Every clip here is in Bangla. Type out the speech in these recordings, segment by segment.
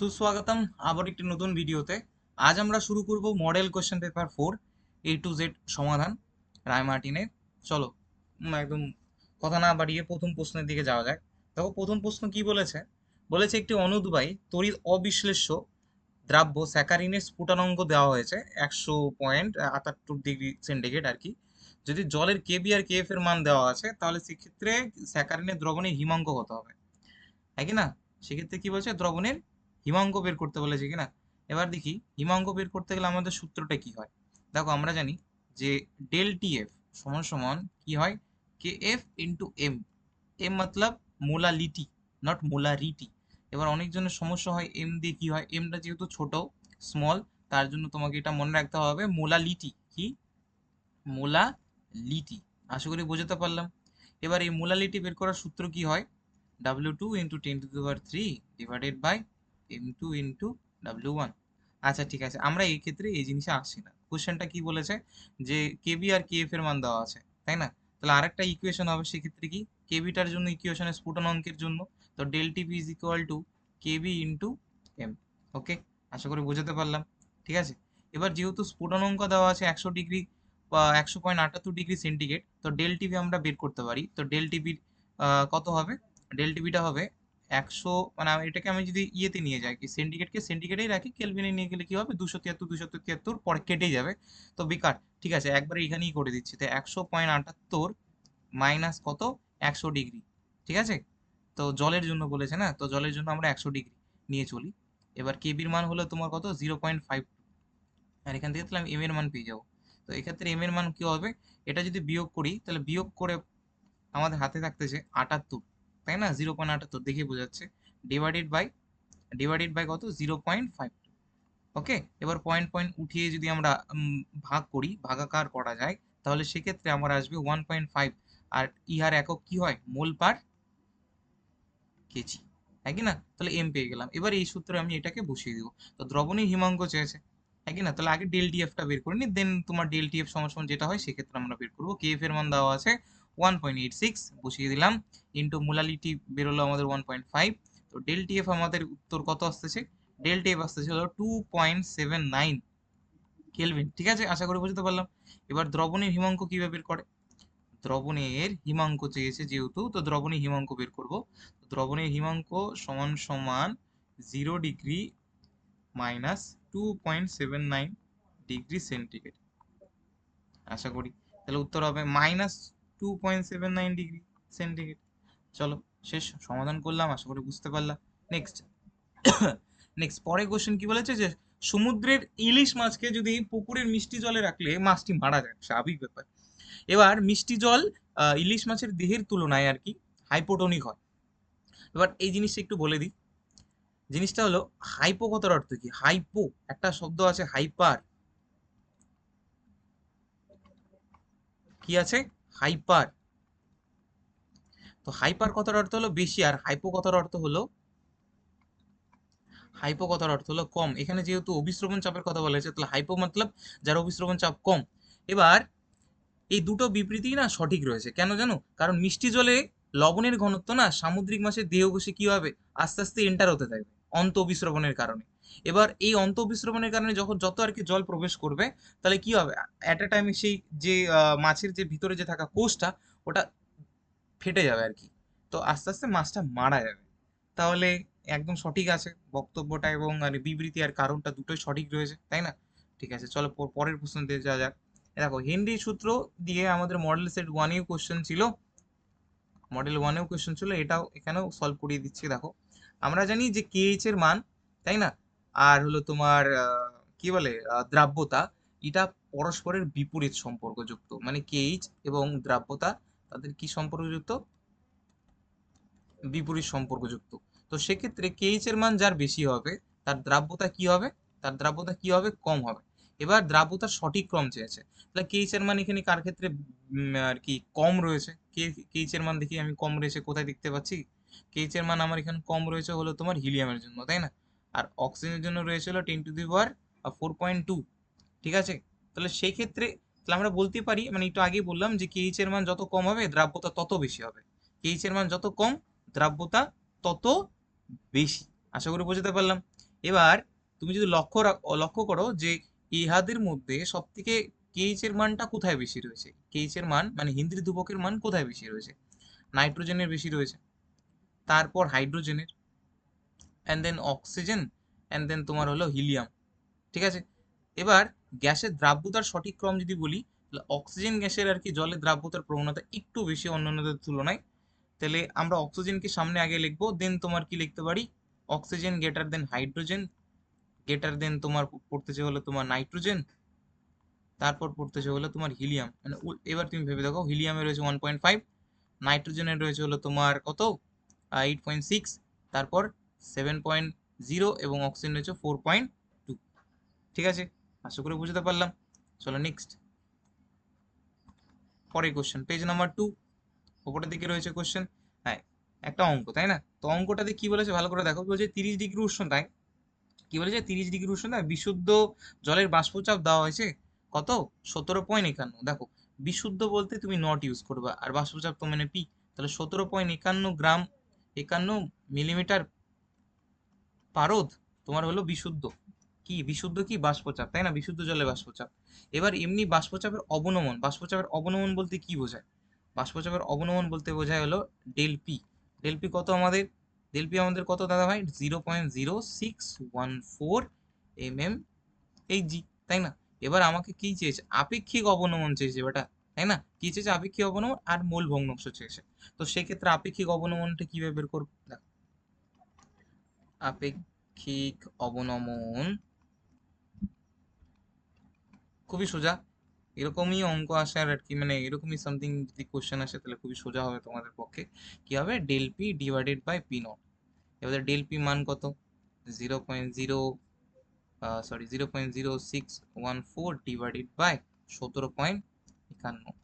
সুস্বাগতম আবার একটি নতুন ভিডিওতে। আজ আমরা শুরু করব model question paper 4 A to Z সমাধান রায়মার্টিনের। চলো একদম কথা না বাড়িয়ে প্রথম প্রশ্নের দিকে যাওয়া যাক। দেখো প্রথম প্রশ্ন কি বলেছে। বলেছে একটি অনুদ্বায়ী তড়িৎ অবিশ্লেষ্য দ্রাব্য স্যাকারিনের স্ফুটনাঙ্ক দেওয়া হয়েছে 100.78 ডিগ্রি সেন্টিগ্রেড আর কি। যদি জলের কেবি আর কেএফ এর মান দেওয়া আছে তাহলে সেক্ষেত্রে স্যাকারিনের দ্রবণের হিমাঙ্ক কত হবে, হ্যাঁ কি না? সেক্ষেত্রে কি বলছে, দ্রবণের হিমাঙ্ক বের করতে বলেছে কিনা। এবার দেখি হিমাঙ্ক বের করতে গেলে আমাদের সূত্রটা কি হয়। দেখো আমরা জানি যে ডেল টি এফ সমান সমান কি হয়, k f into m. M মতলব মোলালিটি, নট মোলারিটি। এবার অনেকজনের সমস্যা হয় এম দিয়ে কি হয়, এমটা যেহেতু ছোট স্মল, তার জন্য তোমাকে এটা মনে রাখতে হবে মোলালিটি কি, মোলালিটি। আশা করি বোঝাতে পারলাম। এবার এই মোলালিটি বের করার সূত্র কি হয়, W2 into 10⁻³ divided by M2 into W1। আচ্ছা ঠিক আছে, আমরা এই ক্ষেত্রে এই জিনিসে আসছি না। কোশ্চেনটা কি বলেছে যে কেবি আর কেএফ এর মান দেওয়া আছে, তাই না? তাহলে আরেকটা ইকুয়েশন হবে সেক্ষেত্রে কি, কেবিটার জন্য ইকুয়েশনের স্ফুটনাঙ্কের জন্য তো del TV is equal to KB into M. Okay, আশা করি বোঝাতে পারলাম। ঠিক আছে, এবার যেহেতু স্ফুটনাঙ্ক দেওয়া আছে 100 ডিগ্রি বা 100.78 ডিগ্রি সেন্টিগ্রেড, তো ডেল টিভি আমরা বের করতে পারি। তো ডেল টিভির কত হবে, ডেল টিভিটা হবে 100, মানে এটাকে আমি যদি ইয়েতে নিয়ে যাই কি সেন্টিগ্রেডকে সেন্টিগ্রেডেই রাখি, কেলভিনে নিয়ে গেলে কি হবে 273 পরে কেটেই যাবে, তো বেকার। ঠিক আছে, একবারে এখানেই করে দিচ্ছি। তো 100.78 মাইনাস কত, 100 ডিগ্রি। ঠিক আছে, তো জলের জন্য বলেছে না, তো জলের জন্য আমরা 100 ডিগ্রি নিয়ে চলি। এবার কেবির মান হলো তোমার কত 0.5, আর এখান থেকে তাহলে আমি এম এর মান পেয়ে যাবো। তো এক্ষেত্রে এম এর মান কি হবে, এটা যদি বিয়োগ করি তাহলে বিয়োগ করে আমাদের হাতে থাকতেছে 78, তাই না? 0.78 দেখে বোঝাচ্ছে, ডিভাইডেড বাই কত, 0.5। ওকে, এবার পয়েন্ট পয়েন্ট উঠিয়ে যদি আমরা ভাগ করি, ভাগাকার করা যায়, তাহলে সেক্ষেত্রে আমার আসবে 1.5। আর ইহার একক কি হয়, মোল পার কেজি, হ্যাঁ কি না? তাহলে এম পেয়ে গেলাম। এবার এই সূত্রে আমি এটাকে বসিয়ে দিব। তো দ্রবণীয় হিমাঙ্ক চেয়েছে, হ্যাঁ কি না? তাহলে আগে ডেল টিএফটা বের করে নি, দেন তোমার ডেল টিএফ সমান সমান যেটা হয় সেক্ষেত্রে আমরা বের করবো। কেএফ এর মান দেওয়া আছে 1.86 বসিয়ে দিলাম, ইন্টু মোলালিটি বেরোলো আমাদের 1.5। তো ডেল টিএফ আমাদের উত্তর কত আসতেছে, ডেল টিএফ আসতেছে হলো 2.79 কেলভিন। ঠিক আছে, আশা করি বুঝতে পারলাম। এবার দ্রবণের হিমাঙ্ক কিভাবে বের করে, দ্রবণের হিমাঙ্ক চেয়েছে যেহেতু, তো দ্রবণের হিমাঙ্ক বের করব। দ্রবণের হিমাঙ্ক সমান সমান 0 ডিগ্রি মাইনাস 2.79 ডিগ্রি সেন্টিগ্রেড। আশা করি তাহলে উত্তর হবে -2.79 ডিগ্রি সেন্টিগ্রেড। চলো শেষ, সমাধান করলাম, আশা করি বুঝতে পারলাম। নেক্সট নেক্সট পরের কোশ্চেন কি বলেছে যে সমুদ্রের ইলিশ মাছকে যদি পুকুরের মিষ্টি জলে রাখলে মাছটি মারা যায়, স্বাভাবিক ব্যাপার। এবার মিষ্টি জল ইলিশ মাছের দেহের তুলনায় আর কি হাইপোটনিক হয়। এবার এই জিনিসটা একটু বলে দিই। জিনিসটা হলো হাইপো কথার অর্থ কি, হাইপো একটা শব্দ আছে, হাইপার কি আছে, হাইপার। তো হাইপার কথার অর্থ হলো বেশি, আর হাইপো কথার অর্থ হলো কম। এখানে যেহেতু অভিস্রবণ চাপের কথা বলা হয়েছে, তাহলে হাইপো মতলব যার অভিস্রবণ চাপ কম। এবার এই দুটো বিবৃতি না সঠিক রয়েছে, কেন জানো? কারণ মিষ্টি জলে লবণের ঘনত্ব না সামুদ্রিক মাছের দেহকোষে কি হবে, আস্তে আস্তে এন্টার হতে থাকবে অন্ত অভিস্রবণের কারণে। এবার এই অন্ত অভিস্রবণের কারণে যখন যত আর কি জল প্রবেশ করবে, তাহলে কি হবে, অ্যাট এ টাইমে সেই যে মাছের যে ভিতরে যে থাকা কোষটা, ওটা ফেটে যাবে আর কি। তো আস্তে আস্তে মাছটা মারা যাবে। তাহলে একদম সঠিক আছে বক্তব্যটা, এবং আর বিবৃতি আর কারণটা দুটোই সঠিক রয়েছে, তাই না? ঠিক আছে, চলো পরের প্রশ্ন দিয়ে যাওয়া যাক। দেখো হেনরি সূত্র দিয়ে আমাদের মডেল সেট ওয়ানেও কোশ্চেন ছিল, এটাও এখানেও সলভ করিয়ে দিচ্ছি। দেখো আমরা জানি যে কেএইচ এর মান, তাই না, আর হলো তোমার কি বলে দ্রাব্যতা, এটা পরস্পরের বিপরীত সম্পর্কযুক্ত। মানে কেএইচ এবং দ্রাব্যতা তাদের কি সম্পর্কযুক্ত, বিপরীত সম্পর্কযুক্ত। তো সেক্ষেত্রে কেএইচ এর মান যার বেশি হবে তার দ্রাব্যতা কি হবে, কম হবে। এবার দ্রাব্যতার সঠিক ক্রম চেয়েছে, তাহলে কেএইচ এর মান এখানে কার ক্ষেত্রে আর কি কম রয়েছে, কেএইচ এর মান দেখি আমি কম রয়েছে কোথায় দেখতে পাচ্ছি। কেএইচ এর মান আমার এখানে কম রয়েছে হলো তোমার হিলিয়ামের জন্য, তাই না? আর অক্সিজেনের জন্য রয়েছে হলো 10⁻⁴.2। ঠিক আছে, তাহলে সেই ক্ষেত্রে তাহলে আমরা বলতে পারি, মানে একটু আগেই বললাম যে কেএইচ এর মান যত কম হবে দ্রাব্যতা তত বেশি হবে, কেএইচ এর মান যত কম দ্রাব্যতা তত বেশি। আশা করি বোঝাতে পারলাম। এবার তুমি যদি লক্ষ্য করো যে ইহাদের মধ্যে সব থেকে কেইচ এর মানটা কোথায় বেশি রয়েছে, কেইচ এর মান মানে হিন্দ্রি ধ্রুবকের মান কোথায় বেশি রয়েছে? নাইট্রোজেনের বেশি রয়েছে, তারপর হাইড্রোজেনের, and then oxygen, and then তোমার হলো হিলিয়াম। ঠিক আছে, এবার গ্যাসের দ্রাব্যতার সঠিক ক্রম যদি বলি, তাহলে অক্সিজেন গ্যাসের আর কি জলে দ্রাব্যতার প্রবণতা একটু বেশি অন্যান্যদের তুলনায়। তাহলে আমরা অক্সিজেনকে সামনে আগে লিখবো, দেন তোমার কি লিখতে পারি, oxygen greater than hydrogen, greater than তোমার পড়তেছে হলো তোমার নাইট্রোজেন, তারপর পড়তেছে হলো তোমার হিলিয়াম। মানে এবার তুমি ভেবে দেখো, হিলিয়ামে রয়েছে 1.5, নাইট্রোজেনের রয়েছে হলো তোমার কত 8.6, তারপর 7.0 এবং অক্সিজেন রয়েছে 4.2। ঠিক আছে, আশা করে বুঝতে পারলাম। চলো নেক্সট, পরের কোশ্চেন, পেজ নাম্বার 2, উপরের দিকে রয়েছে কোশ্চেন। হ্যাঁ, একটা অঙ্ক, তাই না? তো অঙ্কটাতে কি বলেছে ভালো করে দেখো, বলছে 30 ডিগ্রি উষ্ণতায়, কি বলেছে 30 ডিগ্রি উষ্ণতায় বিশুদ্ধ জলের বাষ্পচাপ দেওয়া হয়েছে কত, 17.51। দেখো, বিশুদ্ধ বলতে তুমি নট ইউজ করবা, আর বাষ্পচাপ তো মানে পি, তাহলে 17.51 গ্রাম 51 মিলিমিটার পারদ তোমার হলো বিশুদ্ধ, কি বিশুদ্ধ কি বাষ্পচাপ, তাই না? বিশুদ্ধ জলে বাষ্পচাপ। এবার এমনি বাষ্পচাপের অবনমন বলতে কি বোঝায়? বাষ্পচাপের অবনমন বলতে বোঝায় হলো ডেল পি। ডেল পি কত আমাদের? ডেল পি আমাদের কত দাদা ভাই? 0.0614 mm/Hg, তাই না? এবার আমাকে কি চেয়েছে? আপেক্ষিক অবনমন চেয়েছে বেটা, তাই না? কি চেয়েছে? আপেক্ষিক অবনমন আর মোল ভগ্নাংশ চেয়েছে। তো সেক্ষেত্রে আপেক্ষিক অবনমনটা কিভাবে বের করবো? দেখো, আপেক্ষিক অবনমন খুবই সোজা, এরকমই অঙ্ক আসার আর কি, মানে এরকমই সামথিং যদি কোশ্চেন আসে তাহলে খুবই সোজা হবে তোমাদের পক্ষে। কি হবে? Del p divided by P naught. এবার ডেল পি মান কত? 0.0614 ডিভাইডেড বাই 17.51।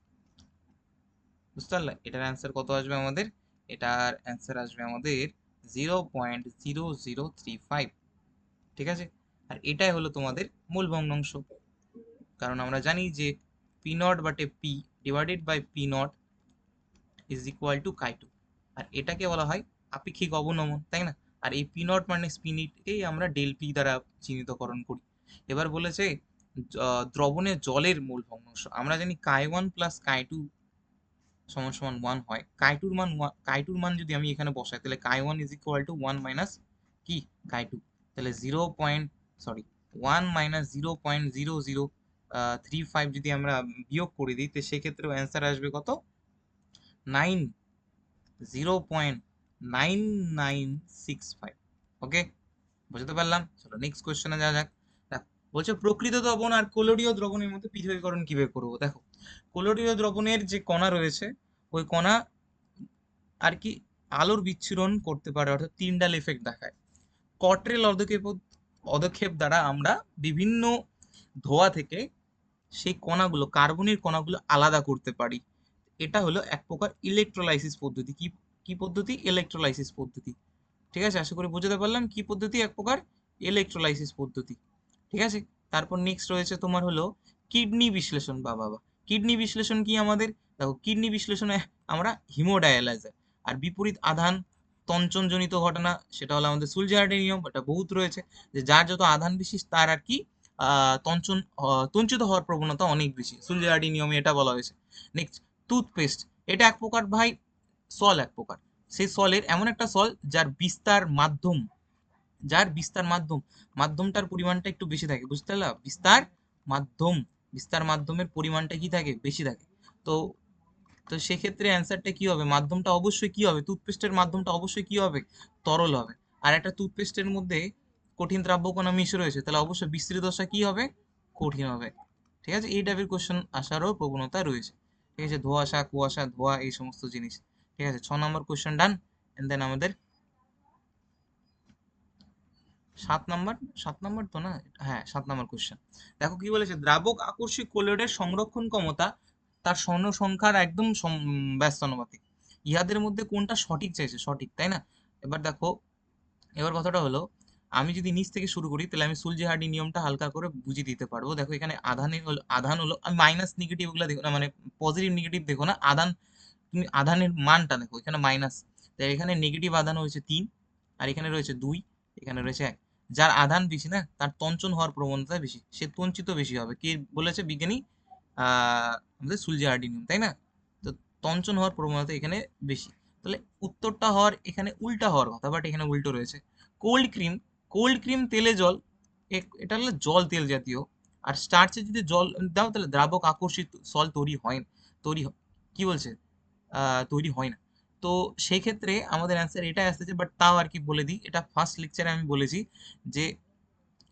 বুঝতে পারলে? এটার অ্যান্সার কত আসবে আমাদের? এটার অ্যান্সার আসবে আমাদের 0.0035। ঠিক আছে, আর এটাই হলো তোমাদের মূল ভগ্নাংশ। কারণ আমরা জানি যে পি নট বাটে P divided by P not is equal to chi two, আর এটাকে বলা হয় আপেক্ষিক অবনমন, তাই না? আর এই পি নট মানে স্পিনিটকেই আমরা ডেল পি দ্বারা চিহ্নিতকরণ করি। এবার বলেছে দ্রবণে জলের মূল ভগ্নাংশ। আমরা জানি কাই 1 প্লাস কাই 2 সমান সমান 1 হয়। কাই টুর মান যদি আমি এখানে বসাই, তাহলে কাই 1 ইজ ইকুয়াল টু 1 মাইনাস কি কাই 2, তাহলে 1 মাইনাস 0.0035 যদি আমরা বিয়োগ করে দিই, তো সেক্ষেত্রে অ্যান্সার আসবে কত? 0.9965। ওকে, বুঝতে পারলাম। চলো নেক্সট কোশ্চেনে যাওয়া যাক। দেখ, বলছে প্রকৃত দ্রবণ আর কোলোডীয় দ্রবণের মধ্যে পৃথকীকরণ কিভাবে করবো। দেখো, কোলোডীয় দ্রবণের যে কণা রয়েছে, ওই কণা আর কি আলোর বিচ্ছুরণ করতে পারে, অর্থাৎ তিনডাল এফেক্ট দেখায়। কট্রেল পদক্ষেপ দ্বারা আমরা বিভিন্ন ধোঁয়া থেকে সেই কণাগুলো, কার্বনের কণাগুলো আলাদা করতে পারি। এটা হলো এক প্রকার ইলেকট্রোলাইসিস পদ্ধতি। কি কি পদ্ধতি? ইলেকট্রোলাইসিস পদ্ধতি। ঠিক আছে, আশা করি বুঝতে পারলাম কি পদ্ধতি, এক প্রকার ইলেকট্রোলাইসিস পদ্ধতি। ঠিক আছে, তারপর নেক্সট রয়েছে তোমার হলো কিডনি বিশ্লেষণ। বাবা, কিডনি বিশ্লেষণ কি আমাদের? দেখো, কিডনি বিশ্লেষণে আমরা হিমোডায়ালাইজার আর বিপরীত আধান তঞ্চনজনিত ঘটনা, সেটা হলো আমাদের সুলজারডি নিয়ম। এটা বহুত রয়েছে, যে যার যত আধান বেশি তার আর কি তঞ্চিত হওয়ার প্রবণতা অনেক বেশি, সুলজারডি নিয়মে এটা বলা হয়েছে। নেক্সট, টুথপেস্ট, এটা এক প্রকার ভাই সল, এক প্রকার। সেই সলের এমন একটা সল মাধ্যমটার পরিমাণটা একটু বেশি থাকে, বুঝতে পারলা? বিস্তার মাধ্যমের পরিমাণটা কি থাকে? বেশি থাকে। তো তো সেক্ষেত্রে অ্যান্সারটা কি হবে? মাধ্যমটা অবশ্যই কি হবে? টুথপেস্টের মাধ্যমটা অবশ্যই কি হবে? তরল হবে। আর একটা টুথপেস্টের মধ্যে কঠিন দ্রাব্যকণা মিশে রয়েছে, তাহলে অবশ্যই বিস্তৃত দশা কি হবে? কঠিন হবে। ঠিক আছে, এই টাইপের কোশ্চেন আসারও প্রবণতা রয়েছে। ঠিক আছে, ধোঁয়াশা কুয়াশা ধোঁয়া এই সমস্ত জিনিস। ঠিক আছে, 6 নম্বর কোশ্চেন ডান। এন্ড দেন আমাদের 7 নম্বর, 7 নম্বর তো না, হ্যাঁ 7 নম্বর কোশ্চেন। দেখো কি বলেছে, দ্রাবক আকর্ষী কোলয়েডের সংরক্ষণ ক্ষমতা তার স্বর্ণ সংখ্যার একদম ব্যস্তানুপাতিক। ইহাদের মধ্যে কোনটা সঠিক চাইছে? সঠিক, তাই না? এবার দেখো, এবার কথাটা হলো, আমি যদি নিচ থেকে শুরু করি তাহলে আমি সুলজি-হার্ডি নিয়মটা হালকা করে বুঝিয়ে দিতে পারবো। দেখো, এখানে আধান হলো, আমি মাইনাস নেগেটিভ ওগুলো দেখো না, মানে পজিটিভ নেগেটিভ দেখো না, তুমি আধানের মানটা দেখো, এখানে মাইনাস, তাই এখানে নেগেটিভ আধান হয়েছে 3, আর এখানে রয়েছে 2, এখানে রয়েছে 1। যার আধান বেশি না তার তঞ্চন হওয়ার প্রবণতা বেশি, সে তঞ্চিত বেশি হবে। কে বলেছে? বিজ্ঞানী আমাদের সুলজিয়ার্ডি নিয়ম, তাই না? তো তঞ্চন হওয়ার প্রবণতা এখানে বেশি। তাহলে উত্তরটা হওয়ার এখানে উল্টা হওয়ার কথা, বাট এখানে উল্টো রয়েছে। কোল্ড ক্রিম, কোল্ড ক্রিম তেলে জল, এটা হলো জল তেল জাতীয়। আর স্টার্চে যদি জল দাও তাহলে দ্রাবক আকর্ষিত সল তৈরি হয়, তৈরি কি বলছে, তৈরি হয় না। তো সেই ক্ষেত্রে আমাদের অ্যান্সার এটাই আসতেছে, বাট তাও আর কি বলে দিই, এটা ফার্স্ট লেকচারে আমি বলেছি যে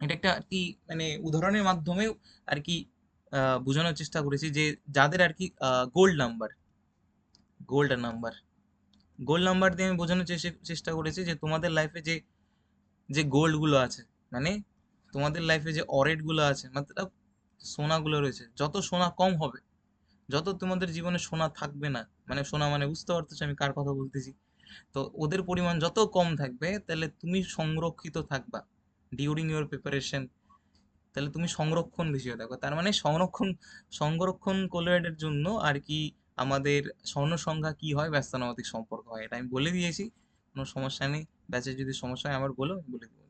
এটা একটা আর কি মানে উদাহরণের মাধ্যমেও আর কি বোঝানোর চেষ্টা করেছি যে যাদের আর কি gold number, gold number, gold number দিয়ে আমি বোঝানোর চেষ্টা করেছি যে তোমাদের লাইফে যে যে গোল্ড গুলো আছে, মানে তোমাদের লাইফে যে অরেট গুলো আছে, মতলব সোনাগুলো রয়েছে, যত সোনা কম হবে, যত তোমাদের জীবনে সোনা থাকবে না, মানে সোনা মানে বুঝতে পারতেছো আমি কার কথা বলতেছি, তো ওদের পরিমাণ যত কম থাকবে তাহলে তুমি সংরক্ষিত থাকবা ডিউরিং ইউর প্রিপারেশন, তাহলে তুমি সংরক্ষণ বেশি হয়ে থাকবে। তার মানে সংরক্ষণ কোলয়েডের জন্য আর কি আমাদের স্বর্ণ সংখ্যা কি হয়, ব্যস্তানুপাতিক সম্পর্ক হয়, এটা আমি বলে দিয়েছি, কোনো সমস্যা নেই। ব্যাচে যদি সমস্যা হয় আমার বলো, আমি বলে দেবো।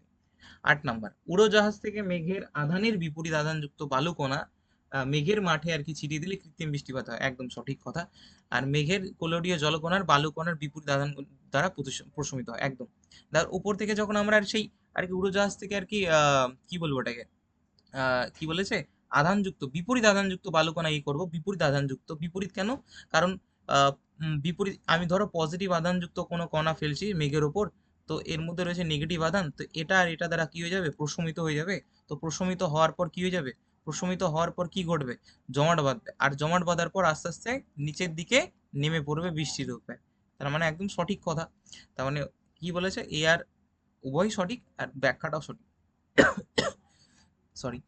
8 নাম্বার, উড়োজাহাজ থেকে মেঘের আধানের বিপরীত আধানযুক্ত বালুকণা মেঘের মাঠে আর কি ছিটিয়ে দিলে কৃত্রিম বৃষ্টিপাত হয়, একদম সঠিক কথা। আর মেঘের কোলরীয় জলকণার বালুকণার বিপরীত আধান দ্বারা প্রশমিত হয়, একদম। তার উপর থেকে যখন আমরা আর সেই আর কি উড়োজাহাজ থেকে আর কি কি বলবো ওটাকে, কি বলেছে, আধানযুক্ত বিপরীত আধানযুক্ত বালুকণা ই করব, বিপরীত আধানযুক্ত, বিপরীত কেন? কারণ বিপরীত, আমি ধরো পজিটিভ আধানযুক্ত কোনো কণা ফেলছি মেঘের ওপর, তো এর মধ্যে রয়েছে নেগেটিভ আধান, তো এটা আর এটা দ্বারা কি হয়ে যাবে, প্রশমিত হয়ে যাবে। তো প্রশমিত হওয়ার পর কি হয়ে যাবে, প্রশমিত হওয়ার পর কি ঘটবে, জমাট বাঁধবে, আর জমাট বাঁধার পর আস্তে আস্তে নিচের দিকে নেমে পড়বে বৃষ্টির রূপে। তার মানে একদম সঠিক কথা। তার মানে কি বলেছে, এ আর উভয় সঠিক, আর ব্যাখ্যাটাও সঠিক। সরি,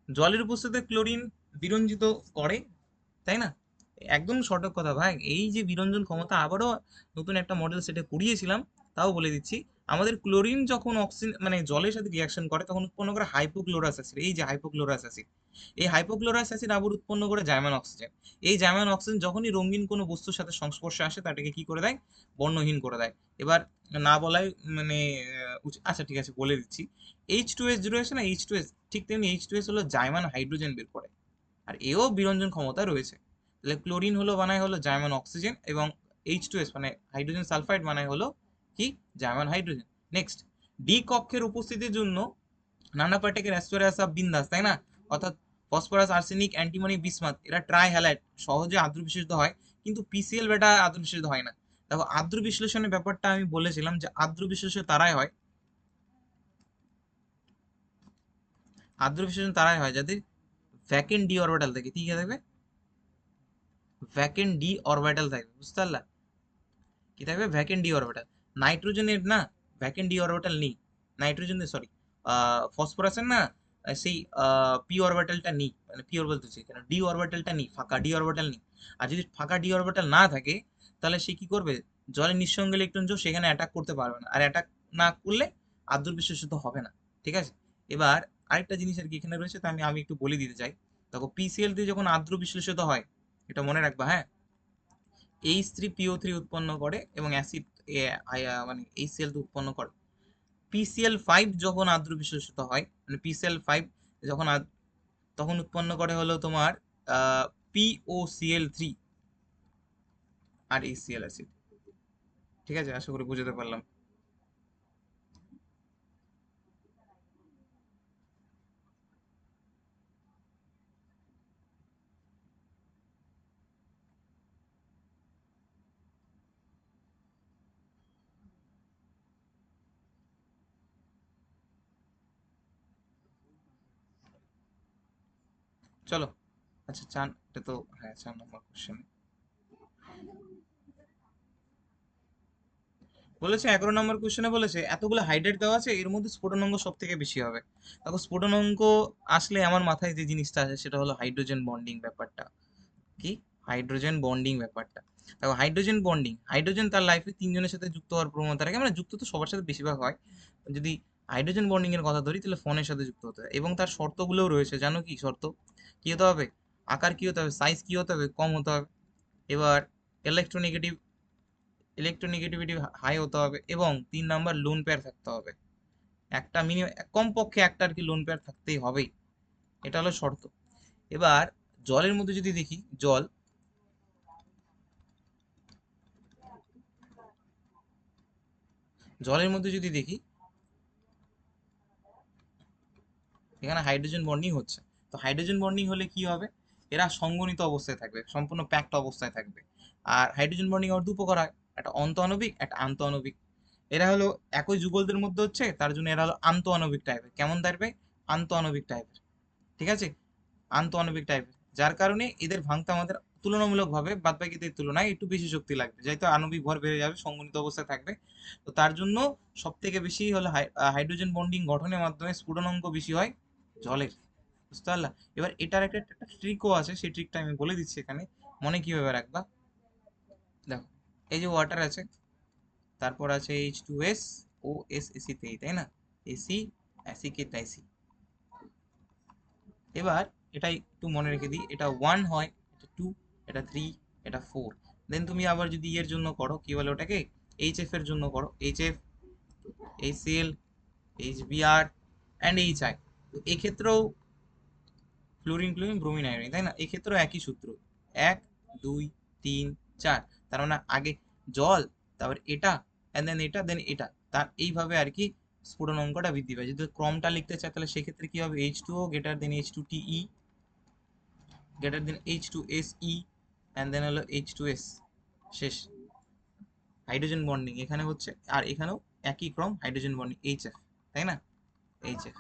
জলের উপস্থিতিতে ক্লোরিন বিরঞ্জিত করে, তাই না? একদম সঠিক কথা ভাই। এই যে বিরঞ্জন ক্ষমতা, আবারও নতুন একটা মডেল সেটা করিয়েছিলাম, তাও বলে দিচ্ছি। আমাদের ক্লোরিন যখন অক্সিজেন মানে জলের সাথে রিয়াকশন করে তখন উৎপন্ন করে হাইপোক্লোরাস অ্যাসিড, এই যে হাইপোক্লোরাস অ্যাসিড, এই হাইপোক্লোরাস অ্যাসিড আবার উৎপন্ন করে জার্মান অক্সিজেন। এই জার্মান অক্সিজেন যখনই রঙিন কোনো বস্তুর সাথে সংস্পর্শে আসে তাটাকে কি করে দেয়, বর্ণহীন করে দেয়। এবার না বলাই মানে আচ্ছা ঠিক আছে বলে দিচ্ছি, H2S যেটা আছে না, H2S, ঠিক তেমনি H2S হলো জার্মান হাইড্রোজেন বের করে, আর এও বিরঞ্জন ক্ষমতা রয়েছে। তাহলে ক্লোরিন হলো বানায় হলো জার্মান অক্সিজেন, এবং H2S মানে হাইড্রোজেন সালফাইড বানায় হলো কি, জার্মান হাইড্রোজেন। নেক্সট, ডি কক্ষের উপস্থিতির জন্য নানা পার্টিকেল অ্যাস্টোরিয়াস অফ বিন্দাস, তাই না? অর্থাৎ ফসফরাস, আর্সেনিক, অ্যান্টিমনি, বিসমাথ, এরা ট্রাই হ্যালাইড সহজে আদ্র বিশেষিত হয়, কিন্তু পিসিএল বেটা আদ্র বিশেষিত হয় না। দেখো আদ্র বিশ্লেষণের ব্যাপারটা আমি বলেছিলাম যে আদ্র বিশ্লেষণ তারাই হয়, আদ্র বিশ্লেষণ তারাই হয় যাদের ভ্যাকেন্ট ডি অরবিটাল থাকে, ঠিক আছে? ভ্যাকেন্ট ডি অরবিটাল থাকবে, বুঝতে পারলা? কি থাকবে, ভ্যাকেন্ট ডি অরবিটাল। নাইট্রোজেনের না ভ্যাকেন্ট ডি অরবিটাল নেই, নাইট্রোজেনের সরি ফসফরাসের না সেই পি অরবিটালটা নেই, মানে পি অরবিটাল তো কেন ডি অরবিটালটা নেই, ফাঁকা ডি অরবিটাল নেই। আর যদি ফাঁকা ডি অরবিটাল না থাকে তাহলে সে কি করবে, জলে নিঃসঙ্গ ইলেকট্রন যোগ সেখানে অ্যাটাক করতে পারবে না, আর অ্যাটাক না করলে আদ্র বিশ্লেষিত হবে না, ঠিক আছে? এবার আরেকটা জিনিস আর কি এখানে রয়েছে, তো আমি আমি একটু বলে দিতে চাই। দেখো পিসিএল দিয়ে যখন আদ্র বিশ্লেষিত হয়, এটা মনে রাখবা, হ্যাঁ, H3PO3 উৎপন্ন করে এবং অ্যাসিড মানে HCl উৎপন্ন করে। PCl5 যখন আদ্র বিশ্লেষিত হয়, মানে PCl5 যখন তখন উৎপন্ন করে হলো তোমার POCl3 আর HCl অ্যাসিড। ঠিক আছে, আশা করি বুঝতে পারলাম। চলো, আচ্ছা চান, এটা তো হ্যাঁ 4 নম্বর কোশ্চেন বলেছে। 11 নম্বর কোশ্চেনে বলেছে এতগুলো হাইড্রেট দেওয়া আছে, এর মধ্যে স্ফুটনাঙ্ক সব থেকে বেশি হবে। দেখো স্ফুটনাঙ্ক আসলে আমার মাথায় যে জিনিসটা আসে সেটা হলো হাইড্রোজেন বন্ডিং ব্যাপারটা। কি, হাইড্রোজেন বন্ডিং ব্যাপারটা। দেখো হাইড্রোজেন বন্ডিং, হাইড্রোজেন তার লাইফে 3 জনের সাথে যুক্ত হওয়ার প্রবণতা রাখে, মানে যুক্ত তো সবার সাথে বেশিরভাগ হয়। যদি হাইড্রোজেন বন্ডিং এর কথা ধরি তাহলে ফোনের সাথে যুক্ত হতে হয়, এবং তার শর্তগুলোও রয়েছে, জানো কি শর্ত? কি হতে হবে, আকার কি হতে হবে, সাইজ কি হতে হবে, কম হতে হবে। এবার ইলেকট্রোনেগেটিভ, ইলেকট্রোনেগেটিভিটি হাই হতে হবে, এবং 3 নাম্বার লোন পেয়ার থাকতে হবে। একটা মিনিমাম কমপক্ষে একটা আর কি লোন পেয়ার থাকতেই হবেই, এটা হলো শর্ত। এবার জলের মধ্যে যদি দেখি, জলের মধ্যে যদি দেখি এখানে হাইড্রোজেন বন্ডিং হচ্ছে। তো হাইড্রোজেন বন্ডিং হলে কি হবে, এরা সঙ্গনিত অবস্থায় থাকবে, সম্পূর্ণ প্যাকড অবস্থায় থাকবে। আর হাইড্রোজেন বন্ডিং আবার দু প্রকার হয়, একটা অন্ত আণবিক, একটা আন্ত আণবিক। এরা হলো একই যুগলদের মধ্যে হচ্ছে, তার জন্য এরা হলো আন্ত আণবিক টাইপের। কেমন টাইপের? আন্ত আণবিক টাইপের, ঠিক আছে, আন্ত আণবিক টাইপের। যার কারণে এদের ভাঙতে আমাদের তুলনামূলকভাবে বাদবাকিদের তুলনায় একটু বেশি শক্তি লাগবে, যেহেতু আণবিক ভর বেড়ে যাবে, সঙ্গনিত অবস্থায় থাকবে। তো তার জন্য সব থেকে বেশি হলো হাইড্রোজেন বন্ডিং গঠনের মাধ্যমে স্ফুটনাঙ্ক বেশি হয় জলের, বুঝতে পারলা? এবার এটার একটা একটা ট্রিকও আছে, সেই ট্রিকটা আমি বলে দিচ্ছি এখানে, মনে কিভাবে রাখবা। দেখো, এই যে ওয়াটার আছে, তারপর আছে H2S, ও এস এসি তেই, তাই না, এসি অ্যাসিকে তাইসি। এবার এটা একটু মনে রেখে দিই, এটা 1 হয়, এটা 2, এটা 3, এটা 4। দেন তুমি আবার যদি এর জন্য করো, কি বলে ওটাকে, এইচএফ এর জন্য করো, HF, HCL, HBR and HI. তো এক্ষেত্রেও ফ্লোরিন ক্লোরিন ব্রোমিন আয়োডিন, তাই না, এক্ষেত্রেও একই সূত্র, 1 2 3 4। তার মানে আগে জল, তারপর এটা, দেন এটা, দেন এটা, তার এইভাবে আর কি স্ফুটন অঙ্কটা বৃদ্ধি পায়। যদি ক্রমটা লিখতে চাই তাহলে সেক্ষেত্রে কি হবে, H2O greater than H2TE greater than H2SE and then হলো H2S, শেষ। হাইড্রোজেন বন্ডিং এখানে হচ্ছে, আর এখানেও একই ক্রম, হাইড্রোজেন বন্ডিং HF, তাই না, HF।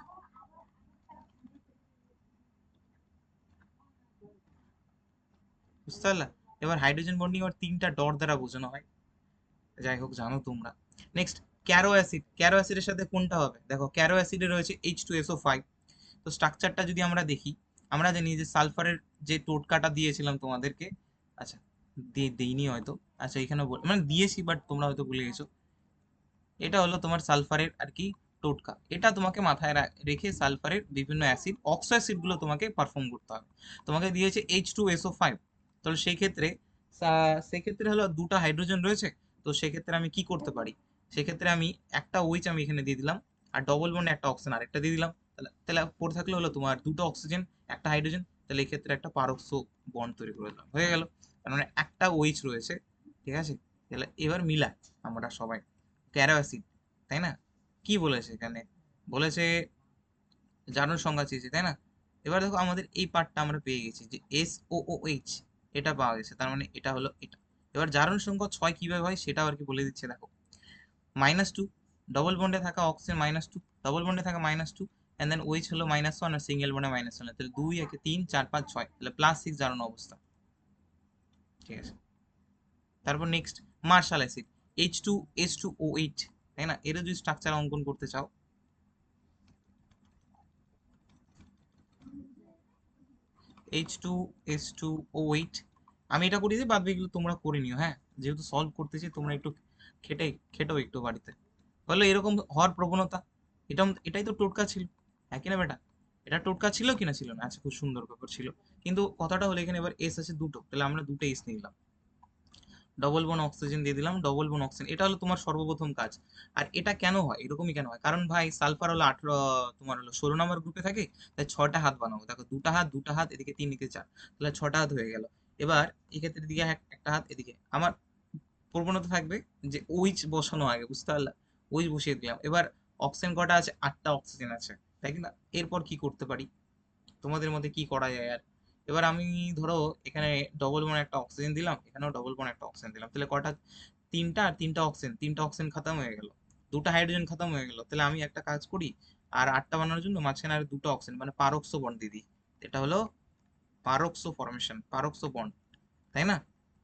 বুঝতে পারলা? এবার হাইড্রোজেন বন্ডিং আর তিনটা ডট দ্বারা বোঝানো হয়, যাই হোক জানো তোমরা। Next, ক্যারো acid. ক্যারো অ্যাসিডের সাথে কোনটা হবে, দেখো ক্যারো অ্যাসিডে রয়েছে H2SO5। তো স্ট্রাকচারটা যদি আমরা দেখি, আমরা জানি যে সালফারের যে টোটকাটা দিয়েছিলাম তোমাদেরকে, আচ্ছা দেইনি হয়তো, আচ্ছা এখানে মানে দিয়েছি বাট তোমরা হয়তো ভুলে গেছো। এটা হলো তোমার সালফারের আর কি টোটকা, এটা তোমাকে মাথায় রেখে সালফারের বিভিন্ন অ্যাসিড, অক্সো অ্যাসিড গুলো তোমাকে পারফর্ম করতে হবে। তোমাকে দিয়েছে H2SO5, তাহলে সেই ক্ষেত্রে সেক্ষেত্রে হলো দুটো হাইড্রোজেন রয়েছে। তো সেক্ষেত্রে আমি কি করতে পারি, সেক্ষেত্রে আমি একটা OH আমি এখানে দিয়ে দিলাম, আর ডবল বন্ডে একটা অক্সিজেন আরেকটা দিয়ে দিলাম। তাহলে তাহলে পড়ে থাকলে হলো তোমার দুটো অক্সিজেন, একটা হাইড্রোজেন, তাহলে এই ক্ষেত্রে একটা পারক্সো বন্ড তৈরি করে দিলাম, হয়ে গেল। তার মানে একটা OH রয়েছে, ঠিক আছে। তাহলে এবার মিলাই আমরা সবাই, ক্যারো অ্যাসিড, তাই না, কি বলেছে এখানে, বলেছে জারণ সংখ্যা চেয়েছে, তাই না। এবার দেখো আমাদের এই পার্টটা আমরা পেয়ে গেছি যে SOOH, এটা পাওয়া গেছে, তার মানে এটা হলো এটা। এবার জারণ সংখ্যা 6 কিভাবে হয় সেটাও আর কি বলে দিচ্ছে, দেখো -2, ডবল বন্ডে থাকা অক্সিজেন -2, ডবল বন্ডে থাকা -2, এন্ড দেন OH হলো -1 আর সিঙ্গেল বন্ডে -1, তাহলে 2 1 3 4 5 6, তাহলে +6 জারণ অবস্থা, ঠিক আছে। তারপর নেক্সট, মার্শাল অ্যাসিড, H2S2O8, তাই না, এর যদি স্ট্রাকচার অঙ্কন করতে চাও, H2S2O8, আমি এটা করি দিই, বাদ বাকিগুলো তোমরা করে নিও, হ্যাঁ, যেহেতু সলভ করতেছি তোমরা একটু খেটে খেটো একটু বাড়িতে। বললো এরকম হওয়ার প্রবণতা, এটা এটাই তো টোটকা ছিল, হ্যাঁ কিনা বেটা, এটা টোটকা ছিল কিনা ছিল না, আচ্ছা খুব সুন্দর ব্যাপার ছিল। কিন্তু কথাটা হলো এখানে এবার এস আছে দুটো, তাহলে আমরা দুটো এস নিলাম, ডবল বোন অক্সিজেন দিয়ে দিলাম, ডবল বোন অক্সিজেন, এটা হলো তোমার সর্বপ্রথম কাজ। আর এটা কেন হয়, এরকমই কেন হয়, কারণ ভাই সালফার হলো 18, তোমার হলো 16 নম্বর গ্রুপে থাকে, তাই 6টা হাত বানাবো, দেখো দুটা হাত দুটা হাত, এদিকে 3 এদিকে 4, তাহলে 6টা হাত হয়ে গেল। এবার এক্ষেত্রে এদিকে একটা হাত, এদিকে আমার প্রবণতা থাকবে যে ওইচ বসানো আগে, বুঝতে পারলা, ওইচ বসিয়ে দিলাম। এবার অক্সিজেন কটা আছে, 8টা অক্সিজেন আছে, তাই কি না। এরপর কি করতে পারি, তোমাদের মধ্যে কি করা যায় আর, এবার আমি ধরো এখানে ডবল বন একটা অক্সিজেন দিলাম, এখানেও ডবল বন একটা অক্সিজেন দিলাম, তাহলে কটা, তিনটা, আর তিনটা অক্সিজেন খতম হয়ে গেল, দুটো হাইড্রোজেন খতম হয়ে গেল। তাহলে আমি একটা কাজ করি, আর 8টা বানানোর জন্য মাঝখানে আর দুটো অক্সিজেন মানে পারক্সো বন্ড দিয়ে দিই, এটা হলো পারক্সো ফরমেশন, পারক্সো বন্ড, তাই না।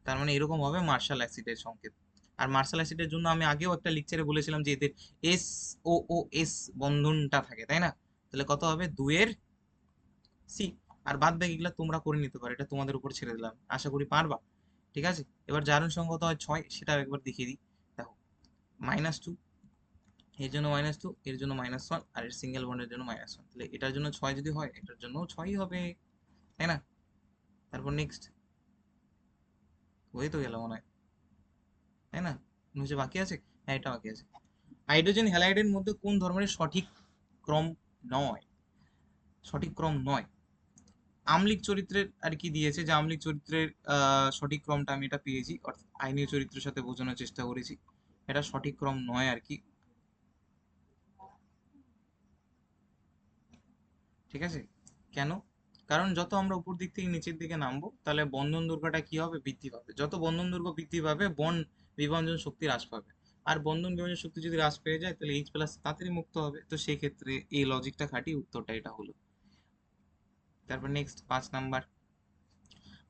তার মানে এরকম হবে মার্শাল অ্যাসিডের সংকেত। আর মার্শাল অ্যাসিডের জন্য আমি আগেও একটা লেকচারে বলেছিলাম যে এদের SOOS বন্ধনটা থাকে, তাই না। তাহলে কত হবে, 2 এর C। আর বাদ বাকিগুলো তোমরা করে নিতে পারো, এটা তোমাদের উপর ছেড়ে দিলাম, আশা করি পারবা, ঠিক আছে। এবার জারণ সংখ্যা কত হয়, 6, সেটাও একবার দেখিয়ে দিই। দেখো -2, এর জন্য -2, এর জন্য -1, আর এর সিঙ্গেল বন্ডের জন্য -1, তাহলে এটার জন্য 6 যদি হয়, এটার জন্য 6ই হবে, তাই না। তারপর নেক্সট, হয়ে তো গেল মনে হয়, তাই না, নিচে বাকি আছে, হ্যাঁ এটা বাকি আছে। হাইড্রোজেন হ্যালাইডের মধ্যে কোন ধর্মের সঠিক ক্রম নয়? সঠিক ক্রম নয়। আম্লিক চরিত্রের আর কি দিয়েছে, যে আম্লিক চরিত্রের সঠিক ক্রমটা আমি এটা পেয়েছি, অর্থাৎ আইনীয় চরিত্রের সাথে বোঝানোর চেষ্টা করেছি। এটা সঠিক ক্রম নয় আর কি। ঠিক আছে, কেন? কারণ যত আমরা উপর দিক থেকে নিচের দিকে নামবো, তাহলে বন্ধন দুর্গটা কি হবে? বৃদ্ধি পাবে। যত বন্ধন দুর্গ বৃদ্ধি পাবে, বন্ড বিভাজন শক্তি হ্রাস পাবে। আর বন্ধন বিভাজন শক্তি যদি হ্রাস পেয়ে যায়, তাহলে এইচ প্লাস তাড়াতাড়ি মুক্ত হবে। তো সেই ক্ষেত্রে এই লজিকটা খাটিয়ে উত্তরটা এটা হলো। তারপর নেক্সট 5 নাম্বার